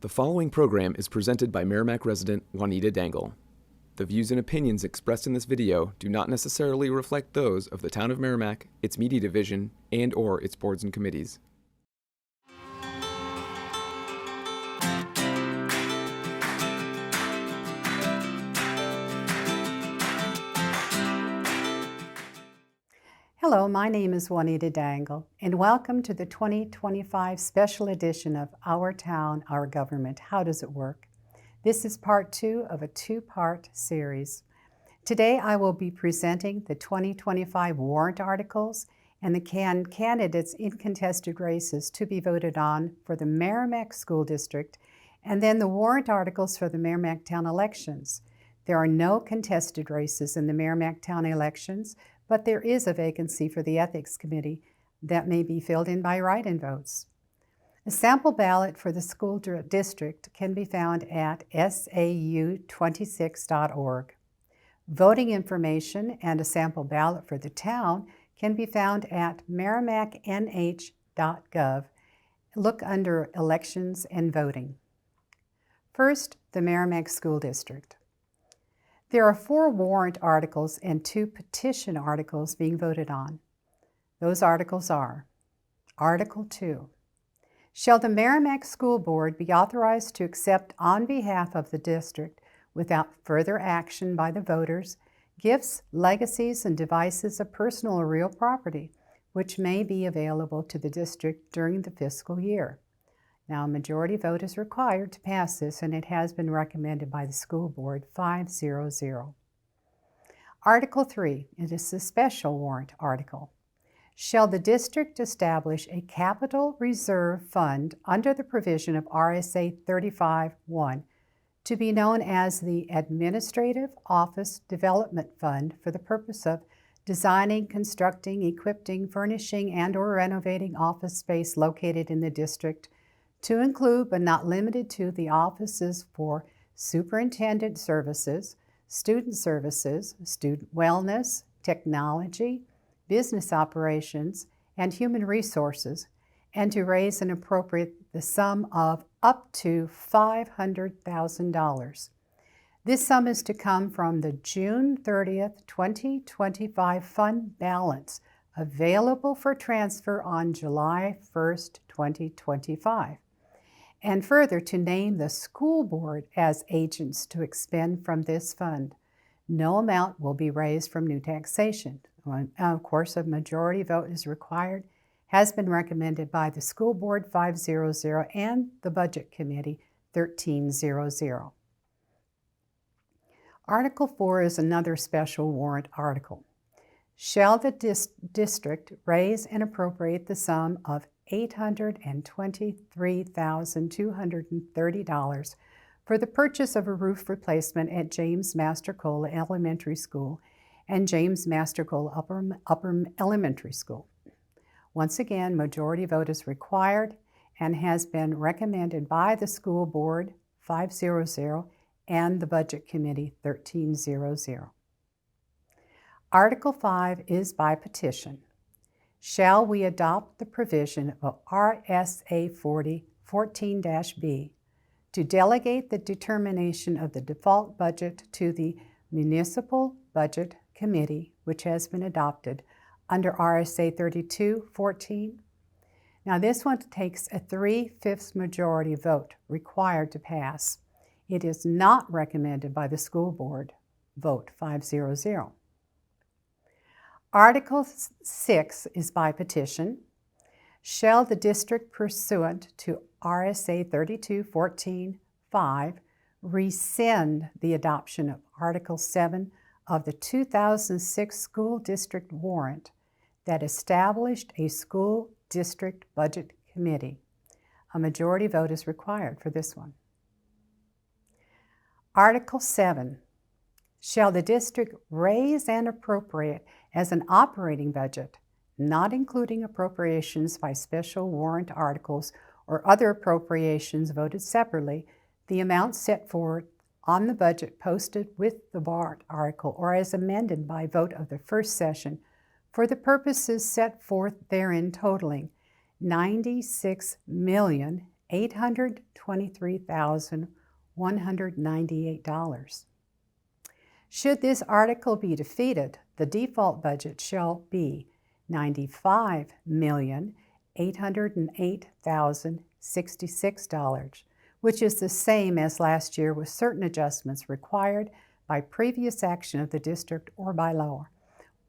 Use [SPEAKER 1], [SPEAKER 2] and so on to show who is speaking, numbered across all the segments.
[SPEAKER 1] The following program is presented by Merrimack resident Juanita Dangle. The views and opinions expressed in this video do not necessarily reflect those of the Town of Merrimack, its media division, and/or its boards and committees.
[SPEAKER 2] Hello, my name is Juanita Dangle, and welcome to the 2025 special edition of Our Town, Our Government, How Does It Work? This is part 2 of a 2-part series. Today I will be presenting the 2025 warrant articles and the candidates in contested races to be voted on for the Merrimack School District, and then the warrant articles for the Merrimack Town elections. There are no contested races in the Merrimack Town elections, but there is a vacancy for the Ethics Committee that may be filled in by write-in votes. A sample ballot for the school district can be found at sau26.org. Voting information and a sample ballot for the town can be found at merrimacknh.gov. Look under Elections and Voting. First, the Merrimack School District. There are 4 warrant articles and 2 petition articles being voted on. Those articles are: Article 2. Shall the Merrimack School Board be authorized to accept on behalf of the district, without further action by the voters, gifts, legacies, and devices of personal or real property, which may be available to the district during the fiscal year? Now, a majority vote is required to pass this, and it has been recommended by the school board 5-0-0. Article 3, it is a special warrant article. Shall the district establish a capital reserve fund under the provision of RSA 35-1 to be known as the Administrative Office Development Fund for the purpose of designing, constructing, equipping, furnishing, and/or renovating office space located in the district, to include but not limited to the offices for superintendent services, student wellness, technology, business operations, and human resources, and to raise and appropriate the sum of up to $500,000. This sum is to come from the June 30th, 2025 fund balance available for transfer on July 1st, 2025. And further, to name the school board as agents to expend from this fund. No amount will be raised from new taxation. Of course, a majority vote is required, has been recommended by the school board 5-0-0 and the budget committee 13-0-0. Article 4 is another special warrant article. Shall the district raise and appropriate the sum of $823,230 for the purchase of a roof replacement at James Mastercola Elementary School and James Mastercola Upper Elementary School? Once again, majority vote is required and has been recommended by the school board 5-0-0 and the budget committee 13-0-0. Article 5 is by petition. Shall we adopt the provision of RSA 14-B to delegate the determination of the default budget to the Municipal Budget Committee, which has been adopted under RSA 32-14? Now, this one takes a 3/5 majority vote required to pass. It is not recommended by the school board, vote 5-0-0. Article 6 is by petition. Shall the district, pursuant to RSA 32-14-5, rescind the adoption of Article 7 of the 2006 school district warrant that established a school district budget committee? A majority vote is required for this one. Article 7. Shall the district raise and appropriate as an operating budget, not including appropriations by special warrant articles or other appropriations voted separately, the amount set forth on the budget posted with the warrant article or as amended by vote of the first session for the purposes set forth therein, totaling $96,000,000 $823,198. Should this article be defeated, the default budget shall be $95,808,066, which is the same as last year with certain adjustments required by previous action of the district or by law.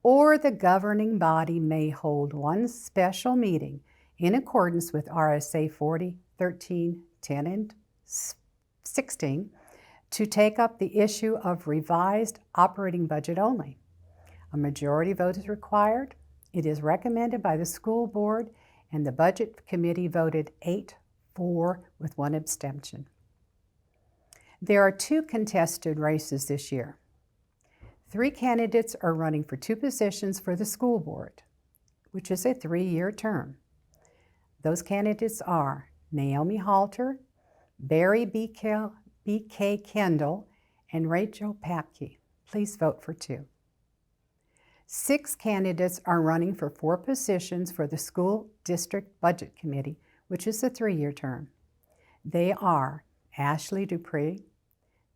[SPEAKER 2] Or the governing body may hold one special meeting in accordance with RSA 40, 13, 10, and 16 to take up the issue of revised operating budget only. A majority vote is required. It is recommended by the school board, and the budget committee voted 8-4 with one abstention. There are 2 contested races this year. 3 candidates are running for 2 positions for the school board, which is a 3-year term. Those candidates are Naomi Halter, Barry B.K. Kendall, and Rachel Papke. Please vote for 2. 6 candidates are running for 4 positions for the School District Budget Committee, which is a 3-year term. They are Ashley Dupree,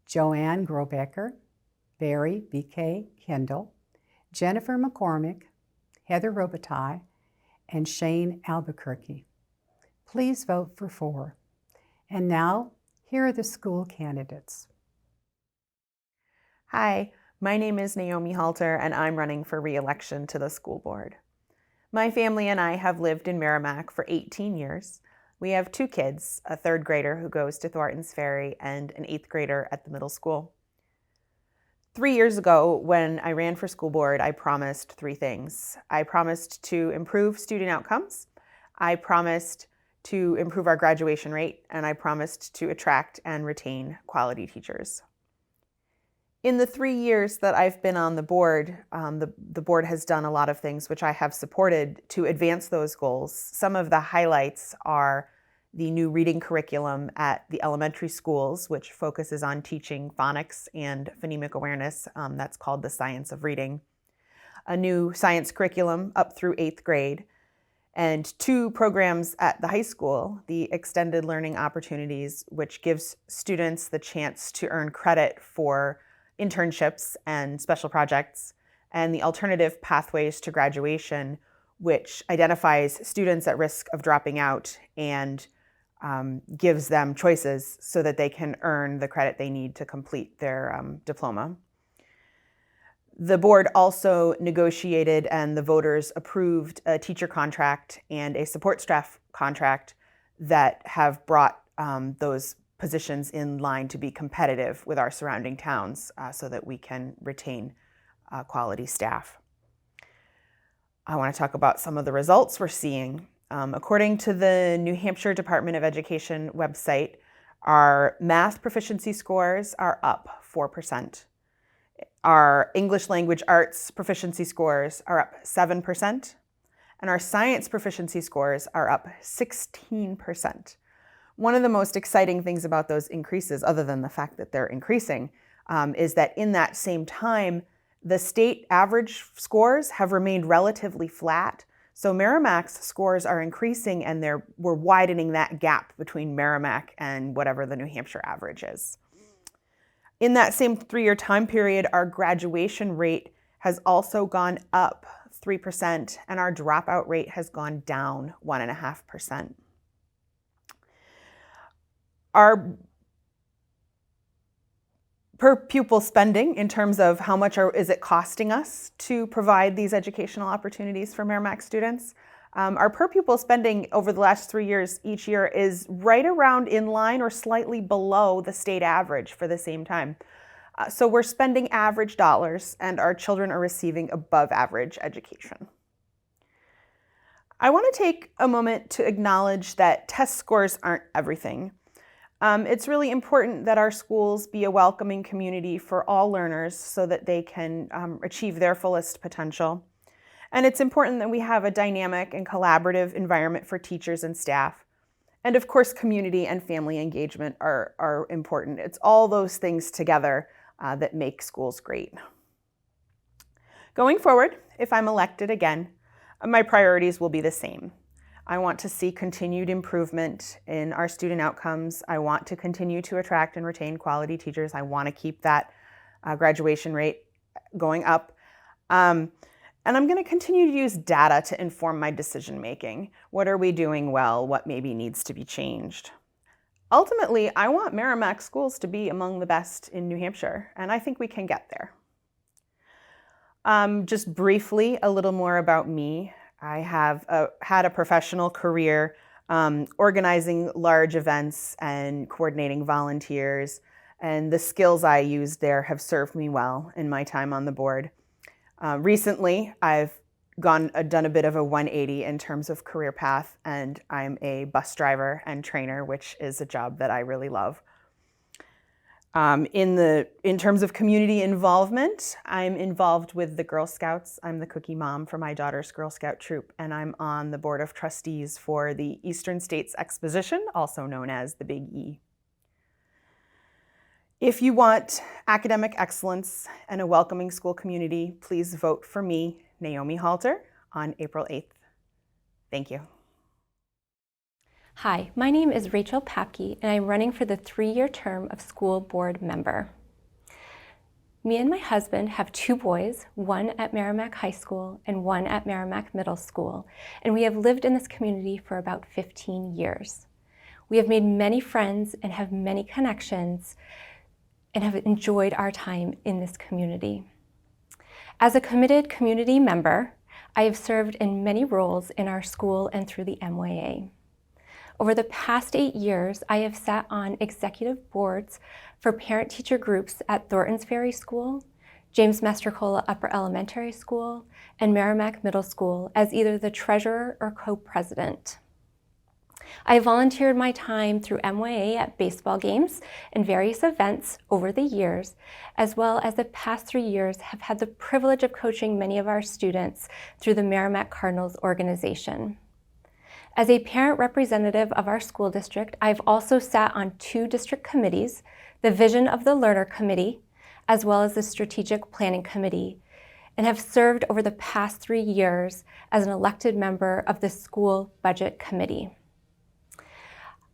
[SPEAKER 2] Joanne Grobecker, Barry B.K. Kendall, Jennifer McCormick, Heather Robitaille, and Shane Albuquerque. Please vote for 4. And now, here are the school candidates.
[SPEAKER 3] Hi, my name is Naomi Halter, and I'm running for re-election to the school board. My family and I have lived in Merrimack for 18 years. We have 2 kids, a 3rd grader who goes to Thornton's Ferry and an 8th grader at the middle school. 3 years ago, when I ran for school board, I promised 3 things. I promised to improve student outcomes, I promised to improve our graduation rate, and I promised to attract and retain quality teachers. In the 3 years that I've been on the board, the board has done a lot of things which I have supported to advance those goals. Some of the highlights are the new reading curriculum at the elementary schools, which focuses on teaching phonics and phonemic awareness. That's called the Science of Reading. A new science curriculum up through 8th grade, and 2 programs at the high school, the Extended Learning Opportunities, which gives students the chance to earn credit for internships and special projects, and the Alternative Pathways to Graduation, which identifies students at risk of dropping out and gives them choices so that they can earn the credit they need to complete their diploma. The board also negotiated and the voters approved a teacher contract and a support staff contract that have brought those positions in line to be competitive with our surrounding towns so that we can retain quality staff. I want to talk about some of the results we're seeing. According to the New Hampshire Department of Education website, our math proficiency scores are up 4%. Our English language arts proficiency scores are up 7%, and our science proficiency scores are up 16%. One of the most exciting things about those increases, other than the fact that they're increasing, is that in that same time, the state average scores have remained relatively flat. So Merrimack's scores are increasing, and we're widening that gap between Merrimack and whatever the New Hampshire average is. In that same 3-year time period, our graduation rate has also gone up 3%, and our dropout rate has gone down 1.5%. Our per pupil spending, in terms of how much is it costing us to provide these educational opportunities for Merrimack students, our per pupil spending over the last 3 years each year is right around in line or slightly below the state average for the same time. So we're spending average dollars, and our children are receiving above average education. I want to take a moment to acknowledge that test scores aren't everything. It's really important that our schools be a welcoming community for all learners so that they can achieve their fullest potential. And it's important that we have a dynamic and collaborative environment for teachers and staff. And of course, community and family engagement are important. It's all those things together that make schools great. Going forward, if I'm elected again, my priorities will be the same. I want to see continued improvement in our student outcomes. I want to continue to attract and retain quality teachers. I want to keep that graduation rate going up. And I'm going to continue to use data to inform my decision making. What are we doing well? What maybe needs to be changed? Ultimately, I want Merrimack schools to be among the best in New Hampshire, and I think we can get there. Just briefly, a little more about me. I have had a professional career organizing large events and coordinating volunteers, and the skills I used there have served me well in my time on the board. Recently, I've done a bit of a 180 in terms of career path, and I'm a bus driver and trainer, which is a job that I really love. In terms of community involvement, I'm involved with the Girl Scouts. I'm the cookie mom for my daughter's Girl Scout troop, and I'm on the board of trustees for the Eastern States Exposition, also known as the Big E. If you want academic excellence and a welcoming school community, please vote for me, Naomi Halter, on April 8th. Thank you.
[SPEAKER 4] Hi, my name is Rachel Papke, and I'm running for the 3-year term of school board member. Me and my husband have 2 boys, one at Merrimack High School and one at Merrimack Middle School, and we have lived in this community for about 15 years. We have made many friends and have many connections and have enjoyed our time in this community. As a committed community member, I have served in many roles in our school and through the MYA. Over the past 8 years, I have sat on executive boards for parent-teacher groups at Thorntons Ferry School, James Mastrocola Upper Elementary School, and Merrimack Middle School as either the treasurer or co-president. I volunteered my time through MYA at baseball games and various events over the years, as well as the past 3 years have had the privilege of coaching many of our students through the Merrimack Cardinals organization. As a parent representative of our school district, I've also sat on 2 district committees, the Vision of the Learner Committee, as well as the Strategic Planning Committee, and have served over the past 3 years as an elected member of the School Budget Committee.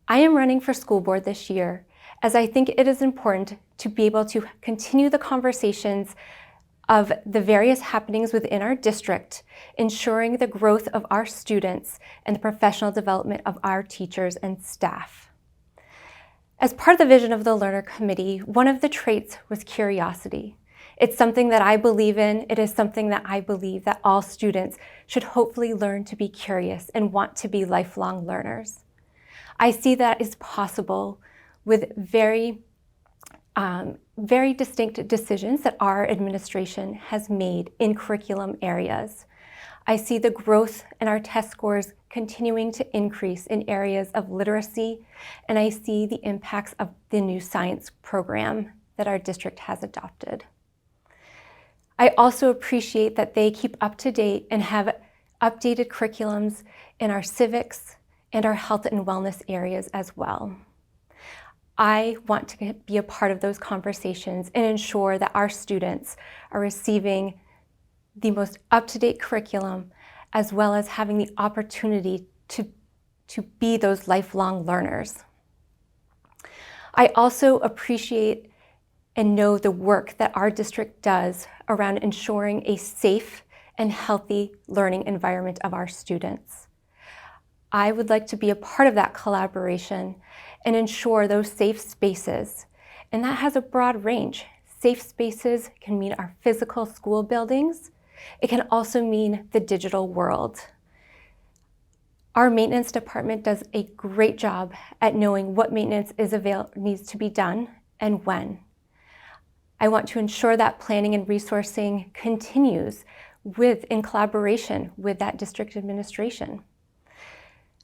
[SPEAKER 4] I am running for school board this year as I think it is important to be able to continue the conversations of the various happenings within our district, ensuring the growth of our students and the professional development of our teachers and staff. As part of the Vision of the Learner Committee, one of the traits was curiosity. It's something that I believe in. It is something that I believe that all students should hopefully learn to be curious and want to be lifelong learners. I see that is possible with very distinct decisions that our administration has made in curriculum areas. I see the growth in our test scores continuing to increase in areas of literacy, and I see the impacts of the new science program that our district has adopted. I also appreciate that they keep up to date and have updated curriculums in our civics and our health and wellness areas as well. I want to be a part of those conversations and ensure that our students are receiving the most up-to-date curriculum, as well as having the opportunity to be those lifelong learners. I also appreciate and know the work that our district does around ensuring a safe and healthy learning environment of our students. I would like to be a part of that collaboration and ensure those safe spaces. And that has a broad range. Safe spaces can mean our physical school buildings. It can also mean the digital world. Our maintenance department does a great job at knowing what maintenance needs to be done and when. I want to ensure that planning and resourcing continues in collaboration with that district administration.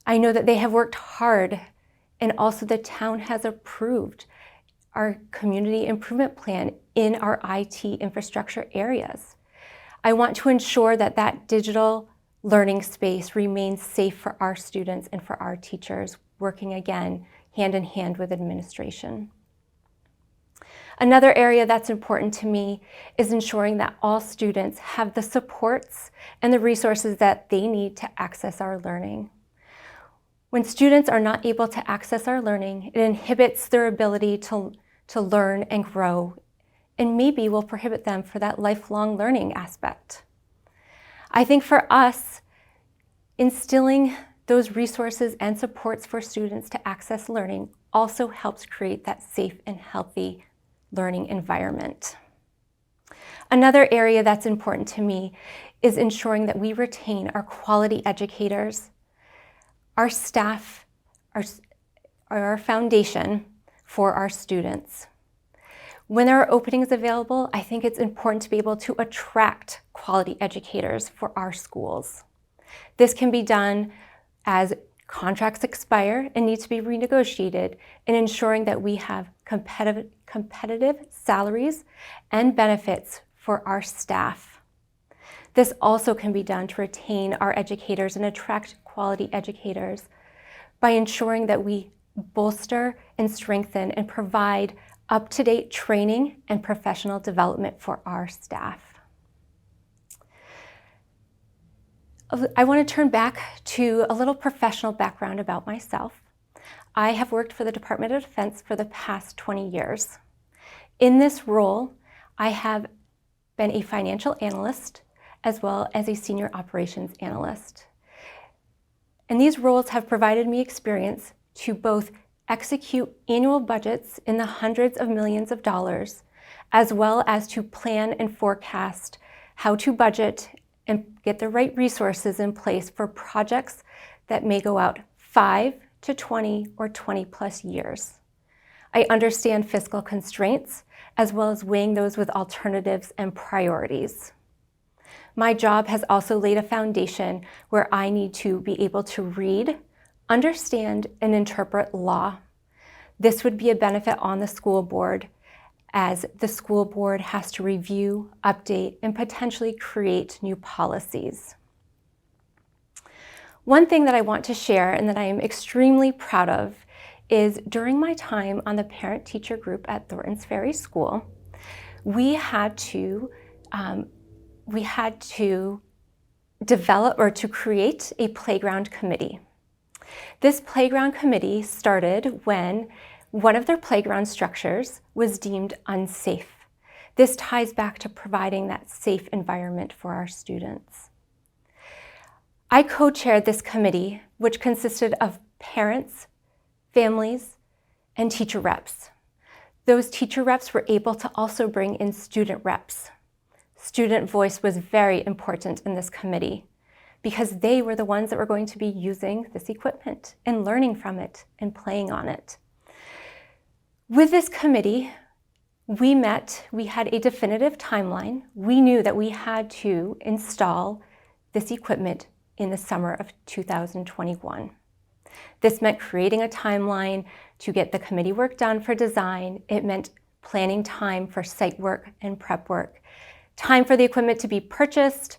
[SPEAKER 4] I know that they have worked hard, and also the town has approved our community improvement plan in our IT infrastructure areas. I want to ensure that that digital learning space remains safe for our students and for our teachers, working again hand in hand with administration. Another area that's important to me is ensuring that all students have the supports and the resources that they need to access our learning. When students are not able to access our learning, it inhibits their ability to learn and grow, and maybe will prohibit them for that lifelong learning aspect. I think for us, instilling those resources and supports for students to access learning also helps create that safe and healthy learning environment. Another area that's important to me is ensuring that we retain our quality educators. Our staff are our foundation for our students. When there are openings available, I think it's important to be able to attract quality educators for our schools. This can be done as contracts expire and need to be renegotiated, in ensuring that we have competitive salaries and benefits for our staff. This also can be done to retain our educators and attract quality educators by ensuring that we bolster and strengthen and provide up-to-date training and professional development for our staff. I want to turn back to a little professional background about myself. I have worked for the Department of Defense for the past 20 years. In this role, I have been a financial analyst as well as a senior operations analyst. And these roles have provided me experience to both execute annual budgets in the hundreds of millions of dollars, as well as to plan and forecast how to budget and get the right resources in place for projects that may go out 5 to 20 or 20 plus years. I understand fiscal constraints, as well as weighing those with alternatives and priorities. My job has also laid a foundation where I need to be able to read, understand, and interpret law. This would be a benefit on the school board, as the school board has to review, update, and potentially create new policies. One thing that I want to share and that I am extremely proud of is during my time on the parent-teacher group at Thorntons Ferry School, we had to develop or to create a playground committee. This playground committee started when one of their playground structures was deemed unsafe. This ties back to providing that safe environment for our students. I co-chaired this committee, which consisted of parents, families, and teacher reps. Those teacher reps were able to also bring in student reps. Student voice was very important in this committee because they were the ones that were going to be using this equipment and learning from it and playing on it. With this committee, we had a definitive timeline. We knew that we had to install this equipment in the summer of 2021. This meant creating a timeline to get the committee work done for design. It meant planning time for site work and prep work, time for the equipment to be purchased,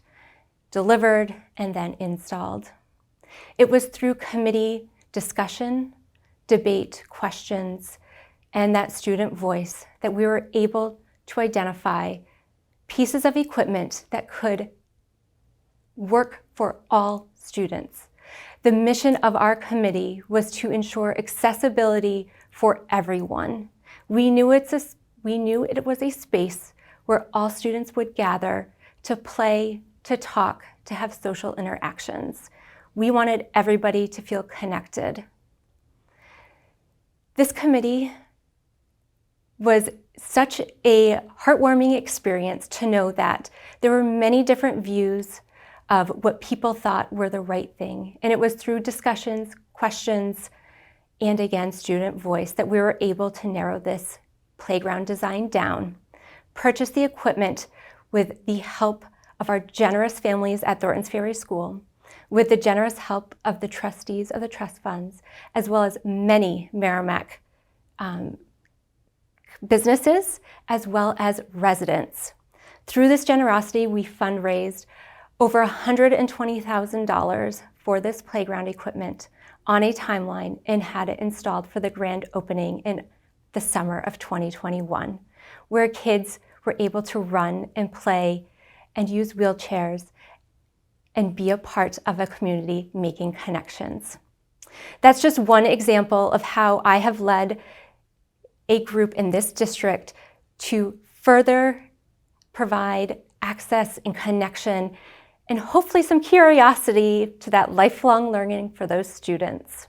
[SPEAKER 4] delivered, and then installed. It was through committee discussion, debate, questions, and that student voice that we were able to identify pieces of equipment that could work for all students. The mission of our committee was to ensure accessibility for everyone. We knew it was a space where all students would gather to play, to talk, to have social interactions. We wanted everybody to feel connected. This committee was such a heartwarming experience to know that there were many different views of what people thought were the right thing. And it was through discussions, questions, and again, student voice that we were able to narrow this playground design down, purchase the equipment with the help of our generous families at Thorntons Ferry School, with the generous help of the trustees of the trust funds, as well as many Merrimack businesses, as well as residents. Through this generosity, we fundraised over $120,000 for this playground equipment on a timeline and had it installed for the grand opening in the summer of 2021, where kids were able to run and play and use wheelchairs and be a part of a community making connections. That's just one example of how I have led a group in this district to further provide access and connection and hopefully some curiosity to that lifelong learning for those students.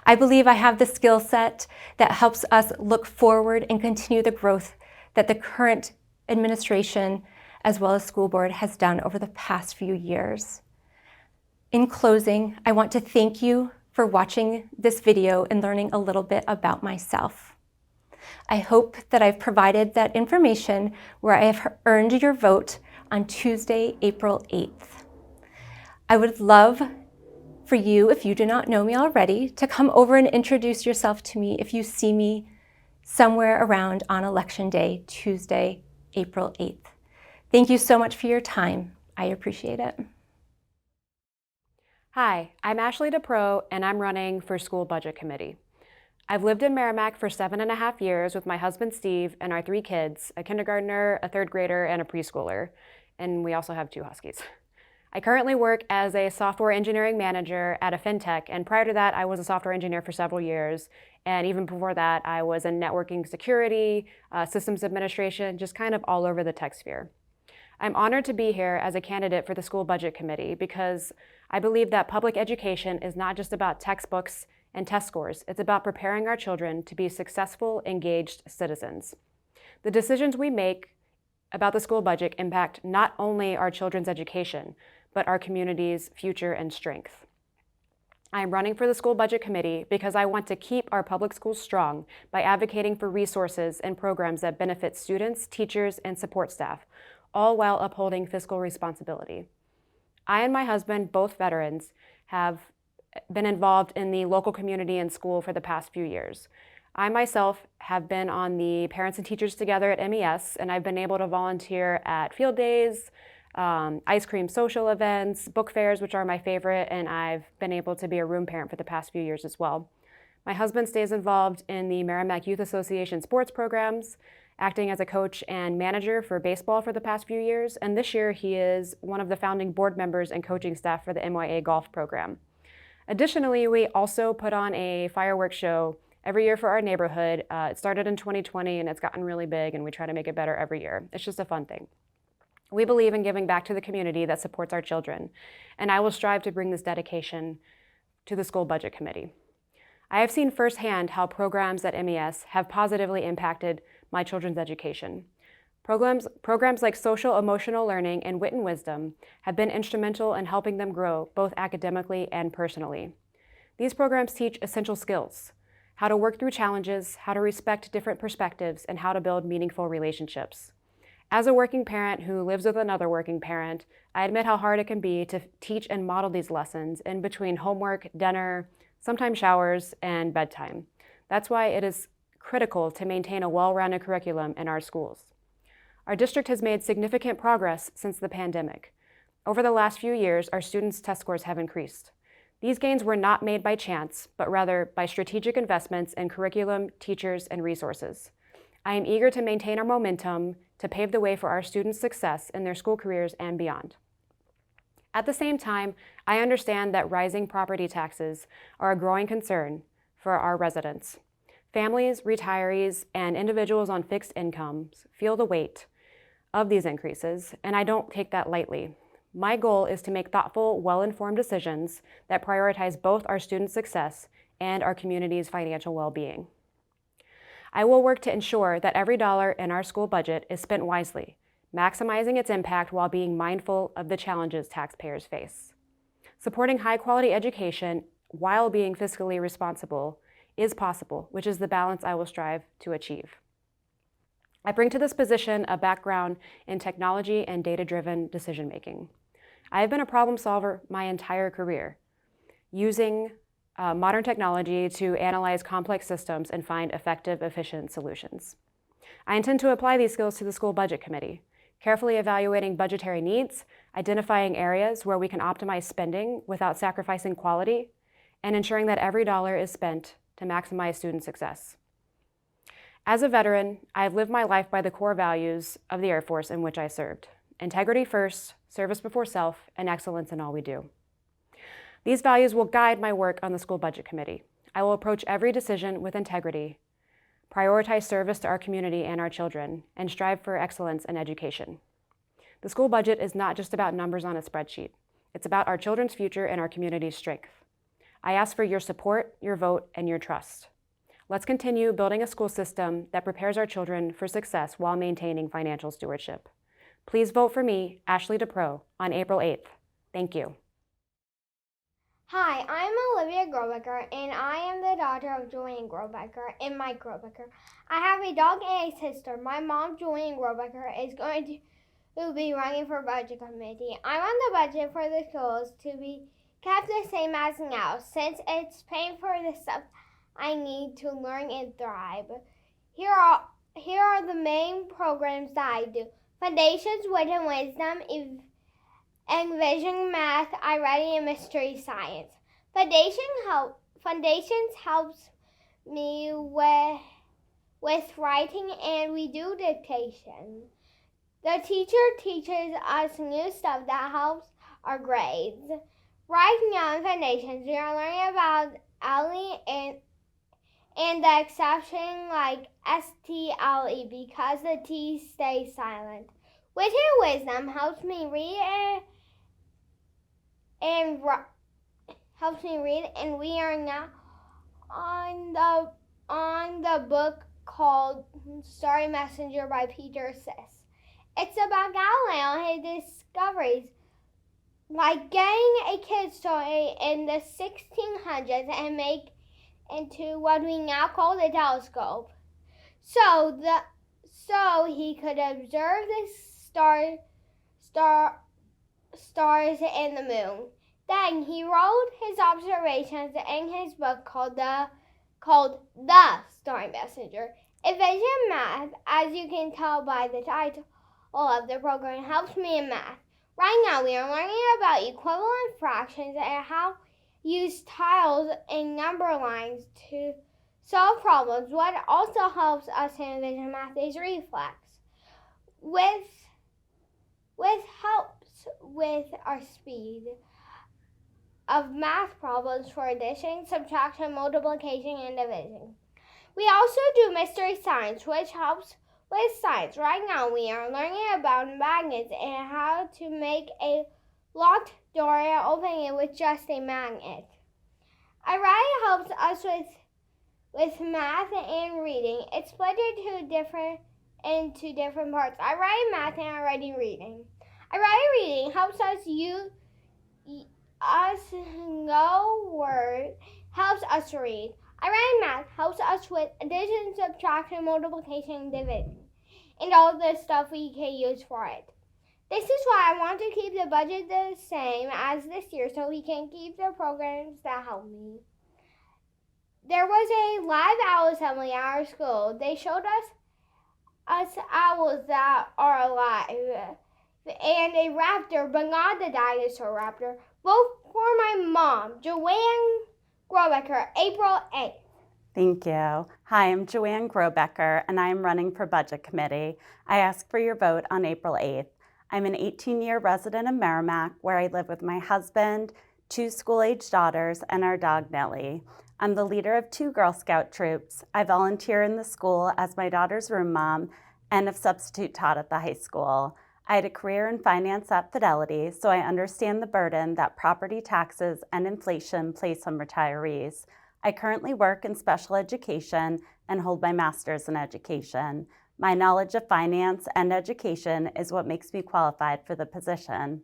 [SPEAKER 4] I believe I have the skill set that helps us look forward and continue the growth that the current administration as well as school board has done over the past few years. In closing, I want to thank you for watching this video and learning a little bit about myself. I hope that I've provided that information where I have earned your vote on Tuesday, April 8th. I would love for you, if you do not know me already, to come over and introduce yourself to me if you see me somewhere around on Election Day, Tuesday, April 8th. Thank you so much for your time. I appreciate it.
[SPEAKER 5] Hi, I'm Ashley DePro, and I'm running for School Budget Committee. I've lived in Merrimack for 7.5 years with my husband Steve and our 3 kids, a kindergartner, a 3rd grader, and a preschooler, and we also have 2 huskies. I currently work as a software engineering manager at a fintech, and prior to that, I was a software engineer for several years, and even before that, I was in networking security, systems administration, just kind of all over the tech sphere. I'm honored to be here as a candidate for the School Budget Committee because I believe that public education is not just about textbooks and test scores. It's about preparing our children to be successful, engaged citizens. The decisions we make about the school budget impact not only our children's education, but our community's future and strength. I am running for the School Budget Committee because I want to keep our public schools strong by advocating for resources and programs that benefit students, teachers, and support staff, all while upholding fiscal responsibility. I and my husband, both veterans, have been involved in the local community and school for the past few years. I myself have been on the Parents and Teachers Together at MES, and I've been able to volunteer at field days, ice cream social events, book fairs, which are my favorite, and I've been able to be a room parent for the past few years as well. My husband stays involved in the Merrimack Youth Association sports programs, acting as a coach and manager for baseball for the past few years, and this year he is one of the founding board members and coaching staff for the MYA golf program. Additionally, we also put on a fireworks show every year for our neighborhood. It started in 2020 and it's gotten really big, and we try to make it better every year. It's just a fun thing. We believe in giving back to the community that supports our children, and I will strive to bring this dedication to the School Budget Committee. I have seen firsthand how programs at MES have positively impacted my children's education. Programs like social emotional learning and wit and wisdom have been instrumental in helping them grow both academically and personally. These programs teach essential skills: how to work through challenges, how to respect different perspectives, and how to build meaningful relationships. As a working parent who lives with another working parent, I admit how hard it can be to teach and model these lessons in between homework, dinner, sometimes showers, and bedtime. That's why it is critical to maintain a well-rounded curriculum in our schools. Our district has made significant progress since the pandemic. Over the last few years, our students' test scores have increased. These gains were not made by chance, but rather by strategic investments in curriculum, teachers, and resources. I am eager to maintain our momentum to pave the way for our students' success in their school careers and beyond. At the same time, I understand that rising property taxes are a growing concern for our residents. Families, retirees, and individuals on fixed incomes feel the weight of these increases, and I don't take that lightly. My goal is to make thoughtful, well-informed decisions that prioritize both our students' success and our community's financial well-being. I will work to ensure that every dollar in our school budget is spent wisely, maximizing its impact while being mindful of the challenges taxpayers face. Supporting high-quality education while being fiscally responsible is possible, which is the balance I will strive to achieve. I bring to this position a background in technology and data-driven decision-making. I have been a problem solver my entire career, using modern technology to analyze complex systems and find effective, efficient solutions. I intend to apply these skills to the School Budget Committee, carefully evaluating budgetary needs, identifying areas where we can optimize spending without sacrificing quality, and ensuring that every dollar is spent to maximize student success. As a veteran, I have lived my life by the core values of the Air Force in which I served: integrity first, service before self, and excellence in all we do. These values will guide my work on the school budget committee. I will approach every decision with integrity, prioritize service to our community and our children, and strive for excellence in education. The school budget is not just about numbers on a spreadsheet. It's about our children's future and our community's strength. I ask for your support, your vote, and your trust. Let's continue building a school system that prepares our children for success while maintaining financial stewardship. Please vote for me, Ashley DePro, on April 8th. Thank you.
[SPEAKER 6] Hi, I'm Olivia Grobecker, and I am the daughter of Joanne Grobecker and Mike Grobecker. I have a dog and a sister. My mom, Joanne Grobecker, is going to be running for budget committee. I want the budget for the schools to be kept the same as now, since it's paying for the stuff I need to learn and thrive. Here are the main programs that I do. Foundations, Wit and Wisdom, Envision, Math, iReady, and Mystery Science. Foundations helps me with writing, and we do dictation. The teacher teaches us new stuff that helps our grades. Right now in Foundations, we are learning about Ellie and the exception like STLE because the T stays silent. Wit and Wisdom helps me read and we are now on the book called Starry Messenger by Peter Siss. It's about Galileo and his discoveries, like getting a kid's story in the 1600s and make into what we now call the telescope. So he could observe the stars and the moon. Then he wrote his observations in his book called The Starry Messenger. Envision Math, as you can tell by the title of the program, helps me in math. Right now we are learning about equivalent fractions and how to use tiles and number lines to solve problems. What also helps us in Envision Math is reflex, with helps with our speed of math problems for addition, subtraction, multiplication, and division. We also do Mystery Science, which helps with science. Right now we are learning about magnets and how to make a locked door and open it with just a magnet. iReady helps us with math and reading. It's split into different parts. iReady Math and iReady Reading. iReady Reading helps us know words, helps us read. iReady Math helps us with addition, subtraction, multiplication, and division, and all the stuff we can use for it. This is why I want to keep the budget the same as this year so we can keep the programs that help me. There was a live owl assembly at our school. They showed us owls that are alive and a raptor, but not the dinosaur raptor. Vote for my mom, Joanne Grobecker, April 8th.
[SPEAKER 7] Thank you. Hi, I'm Joanne Grobecker, and I am running for Budget Committee. I ask for your vote on April 8th. I'm an 18-year resident of Merrimack, where I live with my husband, 2 school-age daughters, and our dog, Nellie. I'm the leader of 2 Girl Scout troops. I volunteer in the school as my daughter's room mom and have substitute taught at the high school. I had a career in finance at Fidelity, so I understand the burden that property taxes and inflation place on retirees. I currently work in special education and hold my master's in education. My knowledge of finance and education is what makes me qualified for the position.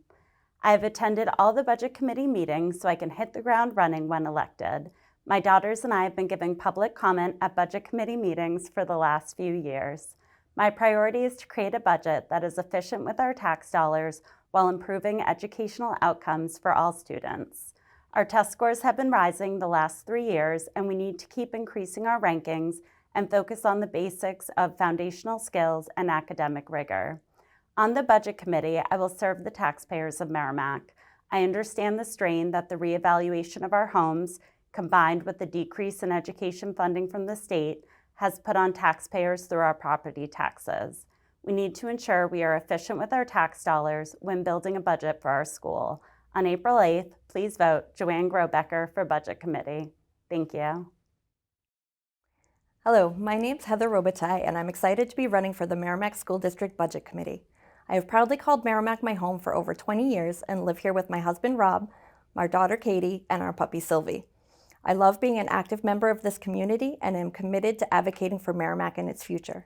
[SPEAKER 7] I have attended all the Budget Committee meetings so I can hit the ground running when elected. My daughters and I have been giving public comment at Budget Committee meetings for the last few years. My priority is to create a budget that is efficient with our tax dollars while improving educational outcomes for all students. Our test scores have been rising the last 3 years, and we need to keep increasing our rankings and focus on the basics of foundational skills and academic rigor. On the Budget Committee, I will serve the taxpayers of Merrimack. I understand the strain that the reevaluation of our homes, combined with the decrease in education funding from the state, has put on taxpayers through our property taxes. We need to ensure we are efficient with our tax dollars when building a budget for our school. On April 8th, please vote Joanne Grobecker for Budget Committee. Thank you.
[SPEAKER 8] Hello, my name's Heather Robitaille, and I'm excited to be running for the Merrimack School District Budget Committee. I have proudly called Merrimack my home for over 20 years and live here with my husband Rob, my daughter Katie, and our puppy Sylvie. I love being an active member of this community and am committed to advocating for Merrimack and its future.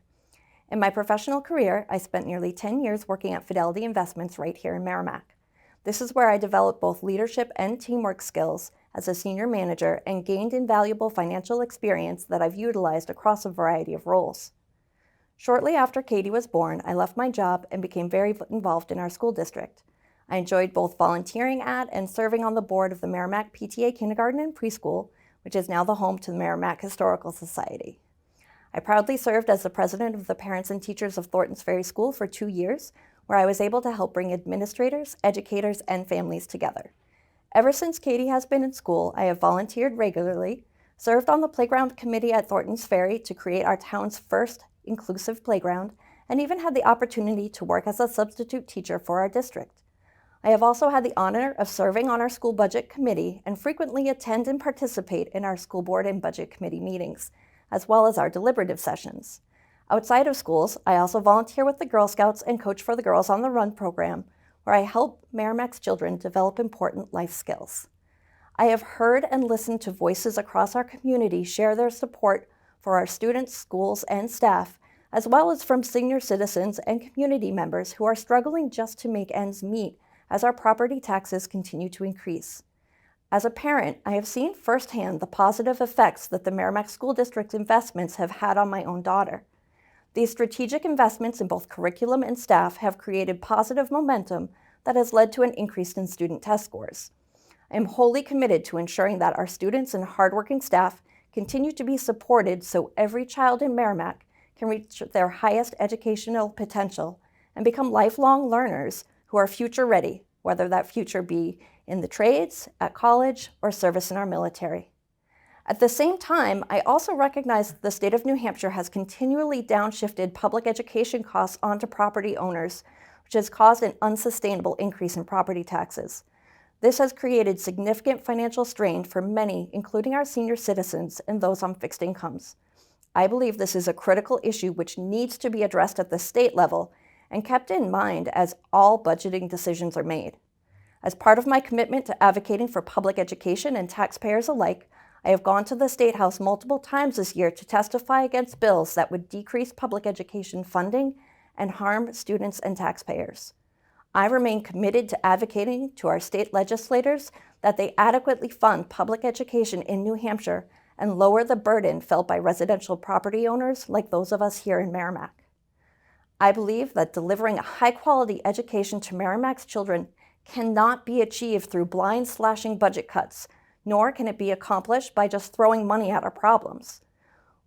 [SPEAKER 8] In my professional career, I spent nearly 10 years working at Fidelity Investments right here in Merrimack. This is where I developed both leadership and teamwork skills as a senior manager and gained invaluable financial experience that I've utilized across a variety of roles. Shortly after Katie was born, I left my job and became very involved in our school district. I enjoyed both volunteering at and serving on the board of the Merrimack PTA Kindergarten and Preschool, which is now the home to the Merrimack Historical Society. I proudly served as the president of the Parents and Teachers of Thorntons Ferry School for 2 years, where I was able to help bring administrators, educators, and families together. Ever since Katie has been in school, I have volunteered regularly, served on the playground committee at Thorntons Ferry to create our town's first inclusive playground, and even had the opportunity to work as a substitute teacher for our district. I have also had the honor of serving on our school budget committee and frequently attend and participate in our school board and budget committee meetings, as well as our deliberative sessions. Outside of schools, I also volunteer with the Girl Scouts and coach for the Girls on the Run program, where I help Merrimack's children develop important life skills. I have heard and listened to voices across our community share their support for our students, schools, and staff, as well as from senior citizens and community members who are struggling just to make ends meet as our property taxes continue to increase. As a parent, I have seen firsthand the positive effects that the Merrimack School District's investments have had on my own daughter. These strategic investments in both curriculum and staff have created positive momentum that has led to an increase in student test scores. I am wholly committed to ensuring that our students and hardworking staff continue to be supported so every child in Merrimack can reach their highest educational potential and become lifelong learners who are future ready, whether that future be in the trades, at college, or service in our military. At the same time, I also recognize that the state of New Hampshire has continually downshifted public education costs onto property owners, which has caused an unsustainable increase in property taxes. This has created significant financial strain for many, including our senior citizens and those on fixed incomes. I believe this is a critical issue which needs to be addressed at the state level and kept in mind as all budgeting decisions are made. As part of my commitment to advocating for public education and taxpayers alike, I have gone to the State House multiple times this year to testify against bills that would decrease public education funding and harm students and taxpayers. I remain committed to advocating to our state legislators that they adequately fund public education in New Hampshire and lower the burden felt by residential property owners like those of us here in Merrimack. I believe that delivering a high-quality education to Merrimack's children cannot be achieved through blind slashing budget cuts, nor can it be accomplished by just throwing money at our problems.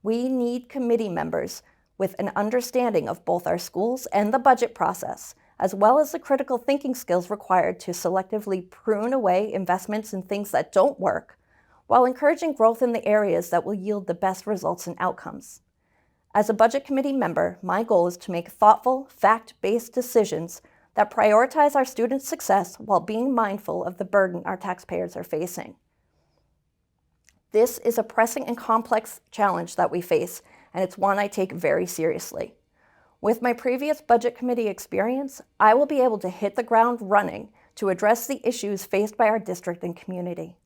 [SPEAKER 8] We need committee members with an understanding of both our schools and the budget process, as well as the critical thinking skills required to selectively prune away investments in things that don't work, while encouraging growth in the areas that will yield the best results and outcomes. As a budget committee member, my goal is to make thoughtful, fact-based decisions that prioritize our students' success while being mindful of the burden our taxpayers are facing. This is a pressing and complex challenge that we face, and it's one I take very seriously. With my previous budget committee experience, I will be able to hit the ground running to address the issues faced by our district and community.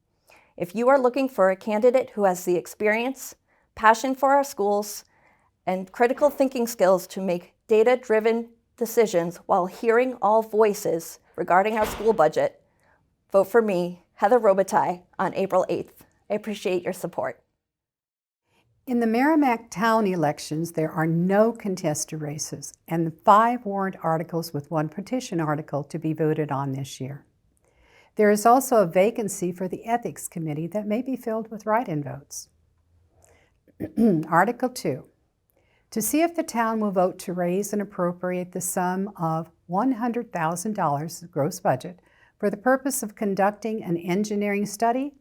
[SPEAKER 8] If you are looking for a candidate who has the experience, passion for our schools, and critical thinking skills to make data-driven decisions while hearing all voices regarding our school budget, vote for me, Heather Robitaille, on April 8th. I appreciate your support.
[SPEAKER 2] In the Merrimack town elections, there are no contested races and 5 warrant articles with 1 petition article to be voted on this year. There is also a vacancy for the Ethics Committee that may be filled with write-in votes. Article 2. To see if the town will vote to raise and appropriate the sum of $100,000 gross budget for the purpose of conducting an engineering study,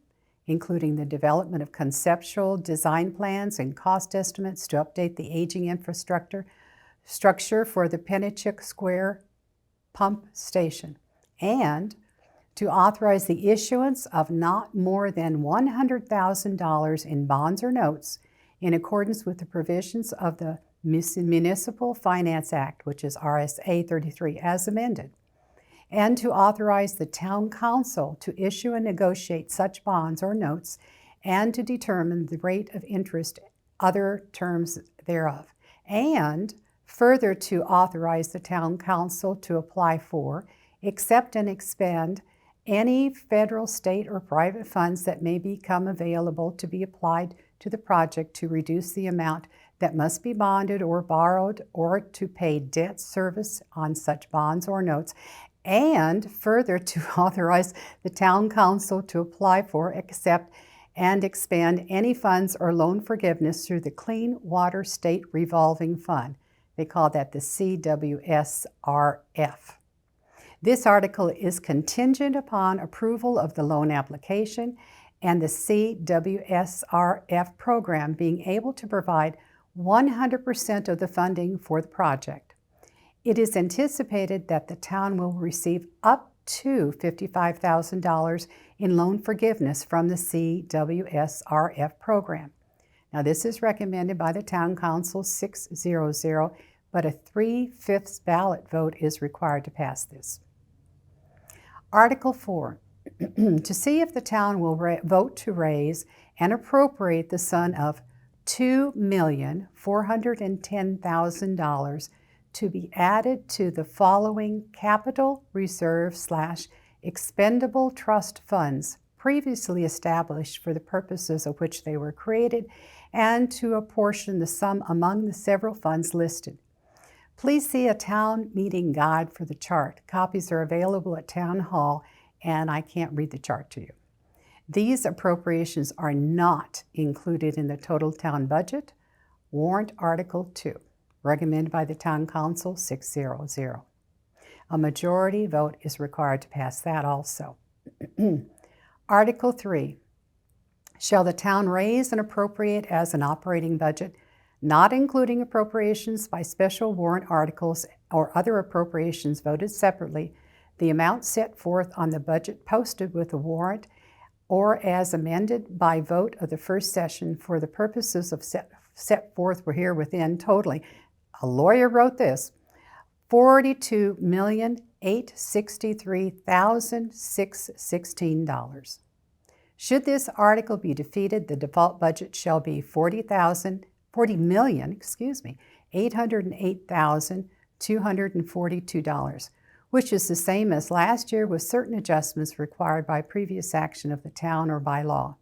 [SPEAKER 2] including the development of conceptual design plans and cost estimates to update the aging infrastructure for the Pennachuck Square pump station, and to authorize the issuance of not more than $100,000 in bonds or notes in accordance with the provisions of the Municipal Finance Act, which is RSA 33 as amended, and to authorize the Town Council to issue and negotiate such bonds or notes and to determine the rate of interest, other terms thereof, and further to authorize the Town Council to apply for, accept, and expend any federal, state, or private funds that may become available to be applied to the project to reduce the amount that must be bonded or borrowed or to pay debt service on such bonds or notes, and further to authorize the Town Council to apply for, accept, and expend any funds or loan forgiveness through the Clean Water State Revolving Fund. They call that the CWSRF. This article is contingent upon approval of the loan application and the CWSRF program being able to provide 100% of the funding for the project. It is anticipated that the town will receive up to $55,000 in loan forgiveness from the CWSRF program. Now, this is recommended by the Town Council 600, but a 3/5 ballot vote is required to pass this. Article 4, to see if the town will vote to raise and appropriate the sum of $2,410,000 to be added to the following capital reserve / expendable trust funds previously established for the purposes of which they were created, and to apportion the sum among the several funds listed. Please see a town meeting guide for the chart. Copies are available at Town Hall, and I can't read the chart to you. These appropriations are not included in the total town budget. Warrant Article 2, recommended by the Town Council 600. A majority vote is required to pass that also. Article 3, shall the town raise and appropriate as an operating budget, not including appropriations by special warrant articles or other appropriations voted separately, the amount set forth on the budget posted with the warrant or as amended by vote of the first session for the purposes of set forth were here within totally. A lawyer wrote this, $42,863,616. Should this article be defeated, the default budget shall be $40,808,242, which is the same as last year with certain adjustments required by previous action of the town or by law.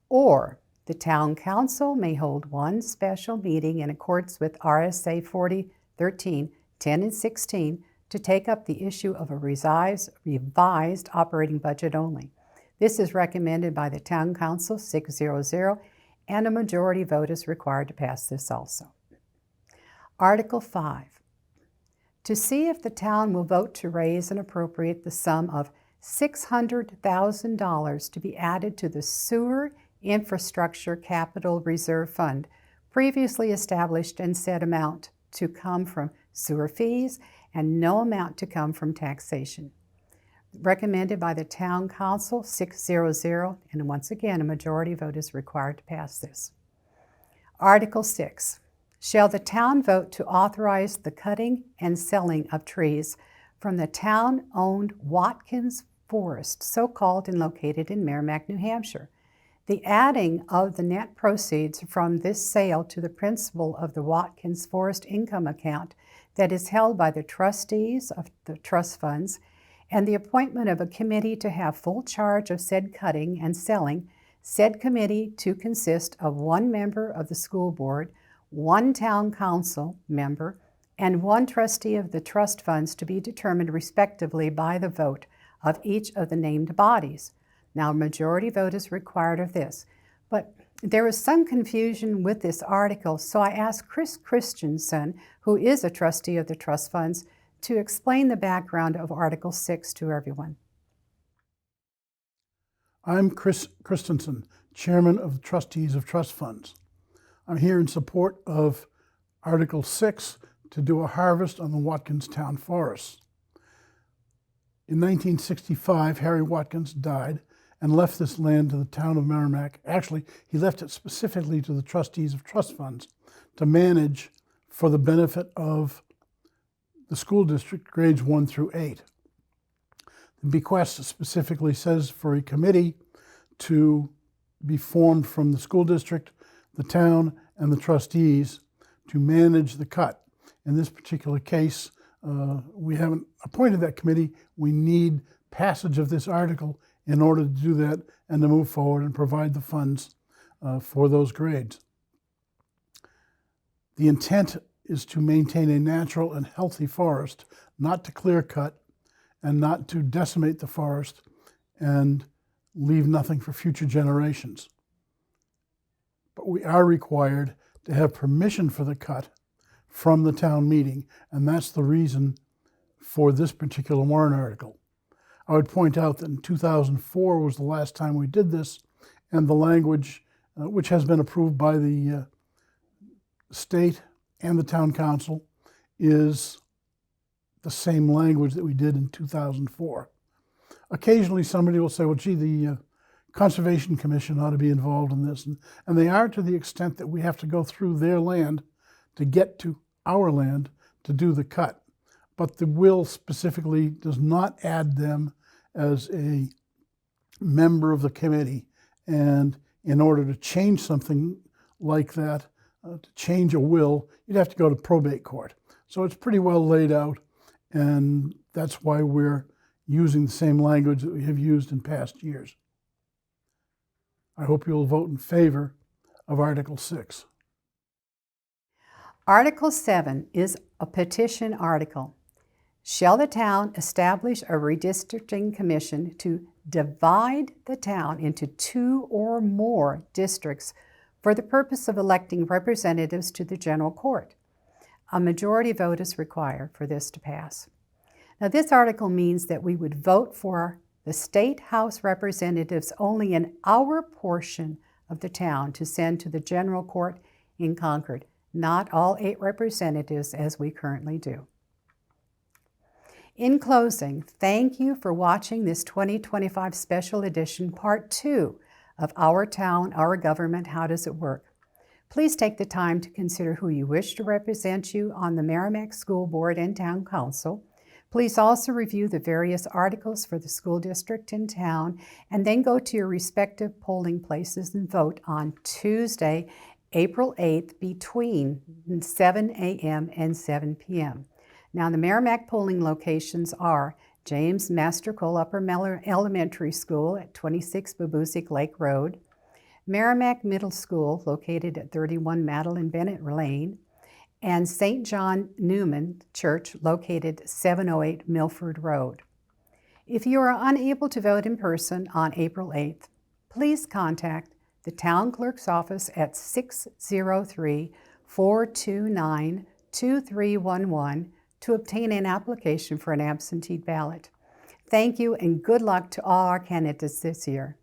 [SPEAKER 2] Or the Town Council may hold one special meeting in accordance with RSA 4013, 10, and 16 to take up the issue of a revised operating budget only. This is recommended by the Town Council 600, and a majority vote is required to pass this also. Article 5, to see if the town will vote to raise and appropriate the sum of $600,000 to be added to the Sewer Infrastructure Capital Reserve Fund, previously established, and said amount to come from sewer fees and no amount to come from taxation. Recommended by the Town Council 600, and once again a majority vote is required to pass this. Article 6, shall the town vote to authorize the cutting and selling of trees from the town-owned Watkins Forest, so called and located in Merrimack, New Hampshire. The adding of the net proceeds from this sale to the principal of the Watkins Forest income account that is held by the trustees of the trust funds, and the appointment of a committee to have full charge of said cutting and selling, said committee to consist of one member of the school board, one town council member, and one trustee of the trust funds to be determined respectively by the vote of each of the named bodies. Now, a majority vote is required of this, but there is some confusion with this article, so I asked Chris Christensen, who is a trustee of the trust funds, to explain the background of Article 6 to everyone.
[SPEAKER 9] I'm Chris Christensen, Chairman of the Trustees of Trust Funds. I'm here in support of Article 6 to do a harvest on the Watkins Town Forest. In 1965, Harry Watkins died and left this land to the town of Merrimack. Actually, he left it specifically to the trustees of trust funds to manage for the benefit of the school district, grades 1 through 8. The bequest specifically says for a committee to be formed from the school district, the town, and the trustees to manage the cut. In this particular case, we haven't appointed that committee. We need passage of this article in order to do that and to move forward and provide the funds for those grades. The intent is to maintain a natural and healthy forest, not to clear cut and not to decimate the forest and leave nothing for future generations. But we are required to have permission for the cut from the town meeting, and that's the reason for this particular warrant article. I would point out that in 2004 was the last time we did this, and the language, which has been approved by the state and the town council, is the same language that we did in 2004. Occasionally somebody will say, well, gee, the Conservation Commission ought to be involved in this, and they are, to the extent that we have to go through their land to get to our land to do the cut. But the will specifically does not add them as a member of the committee. And in order to change something like that, to change a will, you'd have to go to probate court. So it's pretty well laid out, and that's why we're using the same language that we have used in past years. I hope you'll vote in favor of Article 6.
[SPEAKER 2] Article 7 is a petition article. Shall the town establish a redistricting commission to divide the town into 2 or more districts for the purpose of electing representatives to the general court? A majority vote is required for this to pass. Now, this article means that we would vote for the State House representatives only in our portion of the town to send to the general court in Concord, not all 8 representatives as we currently do. In closing, thank you for watching this 2025 Special Edition Part 2 of Our Town, Our Government, How Does It Work? Please take the time to consider who you wish to represent you on the Merrimack School Board and Town Council. Please also review the various articles for the school district in town, and then go to your respective polling places and vote on Tuesday, April 8th between 7 a.m. and 7 p.m. Now, the Merrimack polling locations are James Master Cole Upper Elementary School at 26 Babuzik Lake Road, Merrimack Middle School located at 31 Madeline Bennett Lane, and St. John Newman Church located 708 Milford Road. If you are unable to vote in person on April 8th, please contact the town clerk's office at 603-429-2311 to obtain an application for an absentee ballot. Thank you and good luck to all our candidates this year.